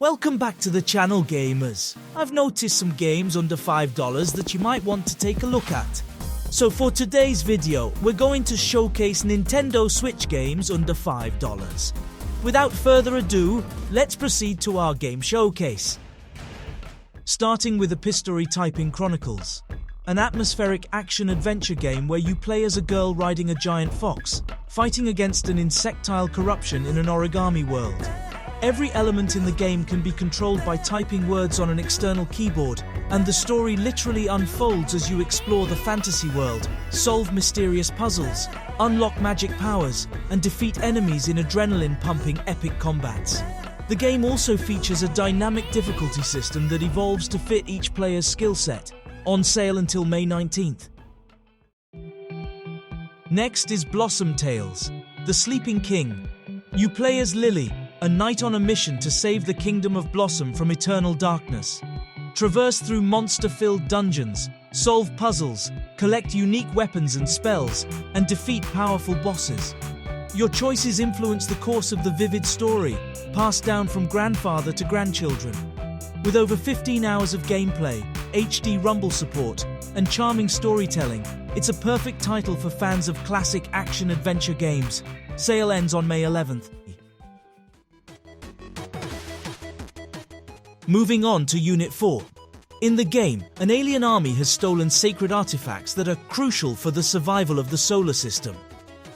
Welcome back to the channel, gamers. I've noticed some games under $5 that you might want to take a look at. So for today's video, we're going to showcase Nintendo Switch games under $5. Without further ado, let's proceed to our game showcase. Starting with Epistory typing Chronicles, an atmospheric action-adventure game where you play as a girl riding a giant fox, fighting against an insectile corruption in an origami world. Every element in the game can be controlled by typing words on an external keyboard, and the story literally unfolds as you explore the fantasy world, solve mysterious puzzles, unlock magic powers, and defeat enemies in adrenaline-pumping epic combats. The game also features a dynamic difficulty system that evolves to fit each player's skill set, on sale until May 19th. Next is Blossom Tales, The Sleeping King. You play as Lily, a knight on a mission to save the Kingdom of Blossom from eternal darkness. Traverse through monster-filled dungeons, solve puzzles, collect unique weapons and spells, and defeat powerful bosses. Your choices influence the course of the vivid story, passed down from grandfather to grandchildren. With over 15 hours of gameplay, HD rumble support, and charming storytelling, it's a perfect title for fans of classic action-adventure games. Sale ends on May 11th. Moving on to Unit 4. In the game, an alien army has stolen sacred artifacts that are crucial for the survival of the solar system.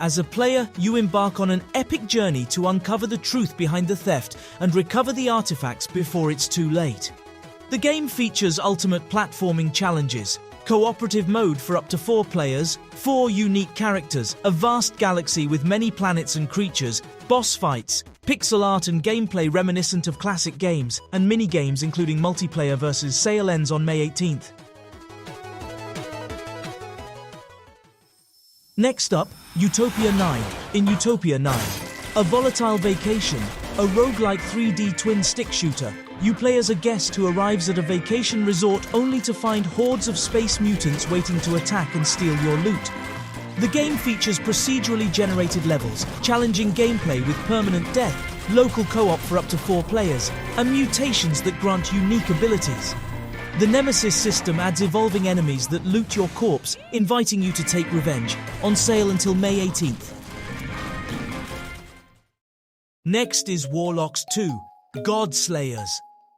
As a player, you embark on an epic journey to uncover the truth behind the theft and recover the artifacts before it's too late. The game features ultimate platforming challenges, cooperative mode for up to 4 players, 4 unique characters, a vast galaxy with many planets and creatures, boss fights, pixel art and gameplay reminiscent of classic games, and mini-games including multiplayer versus. Sale ends on May 18th. Next up, Utopia 9. In Utopia 9, a volatile vacation, a roguelike 3D twin stick shooter, you play as a guest who arrives at a vacation resort only to find hordes of space mutants waiting to attack and steal your loot. The game features procedurally generated levels, challenging gameplay with permanent death, local co-op for up to 4 players, and mutations that grant unique abilities. The Nemesis system adds evolving enemies that loot your corpse, inviting you to take revenge, on sale until May 18th. Next is Warlocks 2, God Slayers.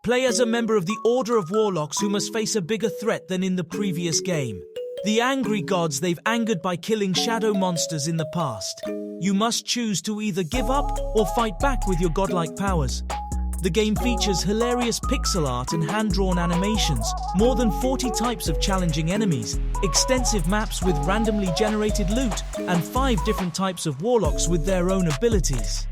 Play as a member of the Order of Warlocks who must face a bigger threat than in the previous game. The angry gods they've angered by killing shadow monsters in the past. You must choose to either give up or fight back with your godlike powers. The game features hilarious pixel art and hand-drawn animations, more than 40 types of challenging enemies, extensive maps with randomly generated loot, and 5 different types of warlocks with their own abilities.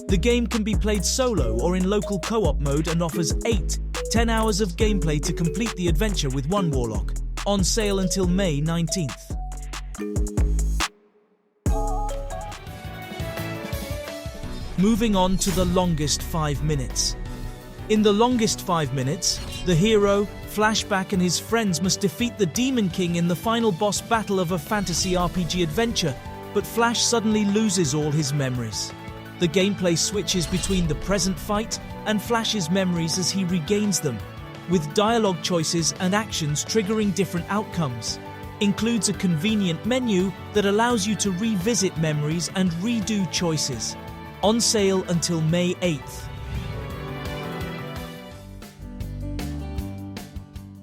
The game can be played solo or in local co-op mode and offers 8-10 hours of gameplay to complete the adventure with 1 warlock. On sale until May 19th. Moving on to The Longest 5 Minutes. In The Longest 5 Minutes, the hero, Flashback and his friends must defeat the Demon King in the final boss battle of a fantasy RPG adventure, but Flash suddenly loses all his memories. The gameplay switches between the present fight and Flash's memories as he regains them, with dialogue choices and actions triggering different outcomes. Includes a convenient menu that allows you to revisit memories and redo choices. On sale until May 8th.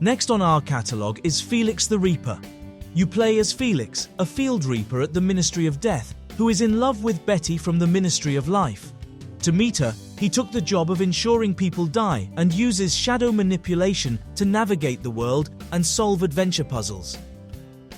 Next on our catalogue is Felix the Reaper. You play as Felix, a field reaper at the Ministry of Death, who is in love with Betty from the Ministry of Life. To meet her, he took the job of ensuring people die and uses shadow manipulation to navigate the world and solve adventure puzzles.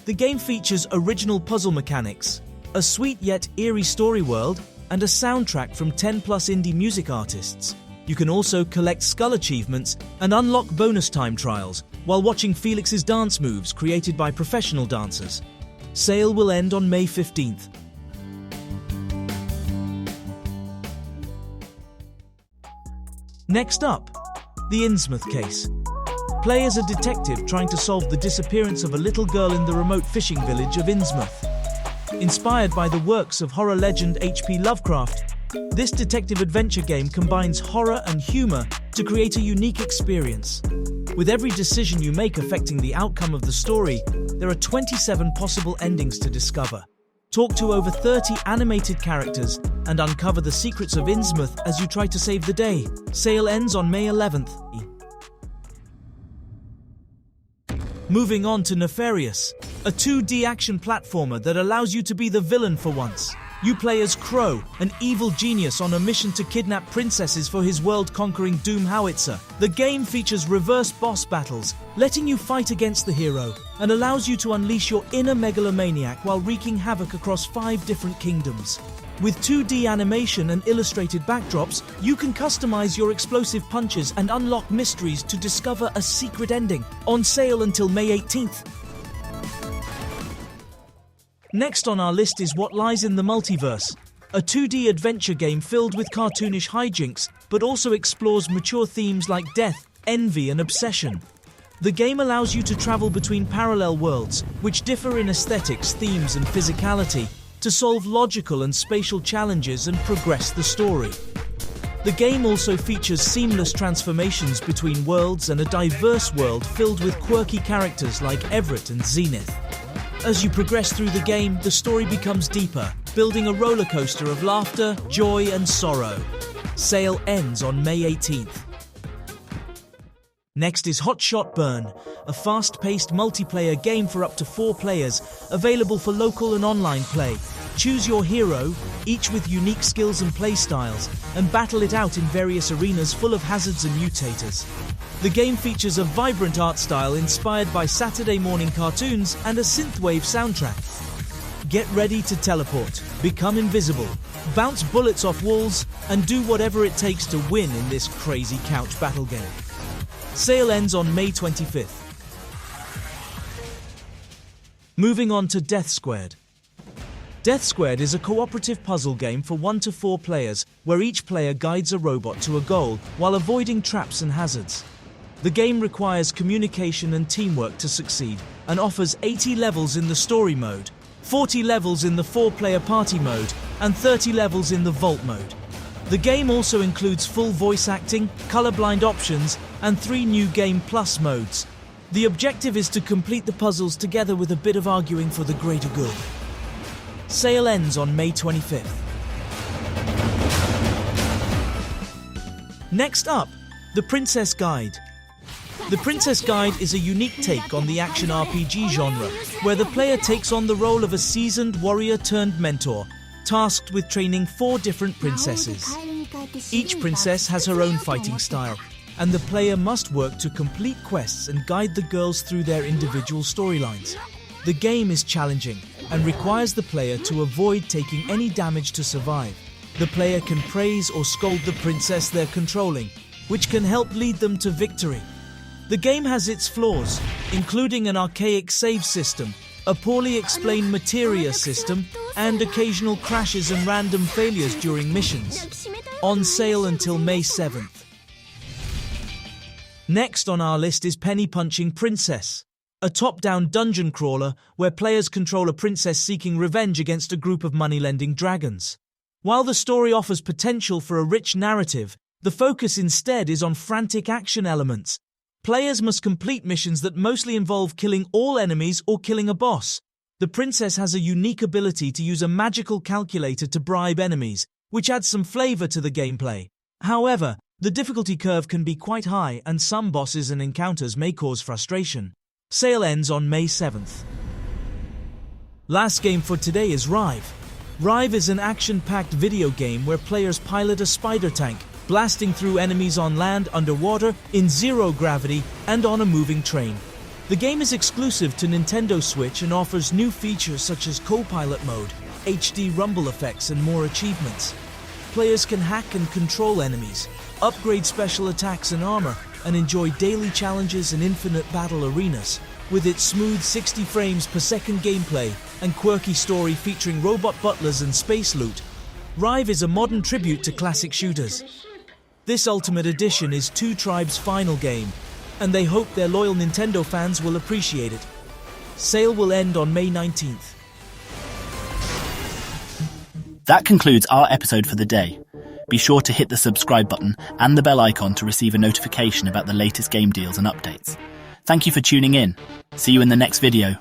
The game features original puzzle mechanics, a sweet yet eerie story world, and a soundtrack from 10+ indie music artists. You can also collect skull achievements and unlock bonus time trials while watching Felix's dance moves created by professional dancers. Sale will end on May 15th. Next up, the Innsmouth Case. Play as a detective trying to solve the disappearance of a little girl in the remote fishing village of Innsmouth. Inspired by the works of horror legend H.P. Lovecraft, this detective adventure game combines horror and humor to create a unique experience. With every decision you make affecting the outcome of the story, there are 27 possible endings to discover. Talk to over 30 animated characters and uncover the secrets of Innsmouth as you try to save the day. Sale ends on May 11th. Moving on to Nefarious, a 2D action platformer that allows you to be the villain for once. You play as Crow, an evil genius on a mission to kidnap princesses for his world-conquering Doom howitzer. The game features reverse boss battles, letting you fight against the hero, and allows you to unleash your inner megalomaniac while wreaking havoc across 5 different kingdoms. With 2D animation and illustrated backdrops, you can customize your explosive punches and unlock mysteries to discover a secret ending. On sale until May 18th. Next on our list is What Lies in the Multiverse, a 2D adventure game filled with cartoonish hijinks, but also explores mature themes like death, envy, and obsession. The game allows you to travel between parallel worlds, which differ in aesthetics, themes, and physicality, to solve logical and spatial challenges and progress the story. The game also features seamless transformations between worlds and a diverse world filled with quirky characters like Everett and Zenith. As you progress through the game, the story becomes deeper, building a roller coaster of laughter, joy, and sorrow. Sale ends on May 18th. Next is Hot Shot Burn, a fast-paced multiplayer game for up to 4 players, available for local and online play. Choose your hero, each with unique skills and playstyles, and battle it out in various arenas full of hazards and mutators. The game features a vibrant art style inspired by Saturday morning cartoons and a synthwave soundtrack. Get ready to teleport, become invisible, bounce bullets off walls, and do whatever it takes to win in this crazy couch battle game. Sale ends on May 25th. Moving on to Death Squared. Death Squared is a cooperative puzzle game for 1 to 4 players, where each player guides a robot to a goal while avoiding traps and hazards. The game requires communication and teamwork to succeed, and offers 80 levels in the story mode, 40 levels in the 4-player party mode, and 30 levels in the vault mode. The game also includes full voice acting, colorblind options, and 3 new Game Plus modes. The objective is to complete the puzzles together with a bit of arguing for the greater good. Sale ends on May 25th. Next up, The Princess Guide. The Princess Guide is a unique take on the action RPG genre, where the player takes on the role of a seasoned warrior-turned-mentor, tasked with training 4 different princesses. Each princess has her own fighting style, and the player must work to complete quests and guide the girls through their individual storylines. The game is challenging, and requires the player to avoid taking any damage to survive. The player can praise or scold the princess they're controlling, which can help lead them to victory. The game has its flaws, including an archaic save system, a poorly explained materia system, and occasional crashes and random failures during missions. On sale until May 7th. Next on our list is Penny Punching Princess, a top-down dungeon crawler where players control a princess seeking revenge against a group of money-lending dragons. While the story offers potential for a rich narrative, the focus instead is on frantic action elements. Players must complete missions that mostly involve killing all enemies or killing a boss. The princess has a unique ability to use a magical calculator to bribe enemies, which adds some flavor to the gameplay. However, the difficulty curve can be quite high, and some bosses and encounters may cause frustration. Sale ends on May 7th. Last game for today is RIVE. RIVE is an action-packed video game where players pilot a spider tank, blasting through enemies on land, underwater, in zero gravity, and on a moving train. The game is exclusive to Nintendo Switch and offers new features such as co-pilot mode, HD rumble effects, and more achievements. Players can hack and control enemies, upgrade special attacks and armor, and enjoy daily challenges and infinite battle arenas. With its smooth 60 frames per second gameplay and quirky story featuring robot butlers and space loot, RIVE is a modern tribute to classic shooters. This Ultimate Edition is 2 Tribes' final game, and they hope their loyal Nintendo fans will appreciate it. Sale will end on May 19th. That concludes our episode for the day. Be sure to hit the subscribe button and the bell icon to receive a notification about the latest game deals and updates. Thank you for tuning in. See you in the next video.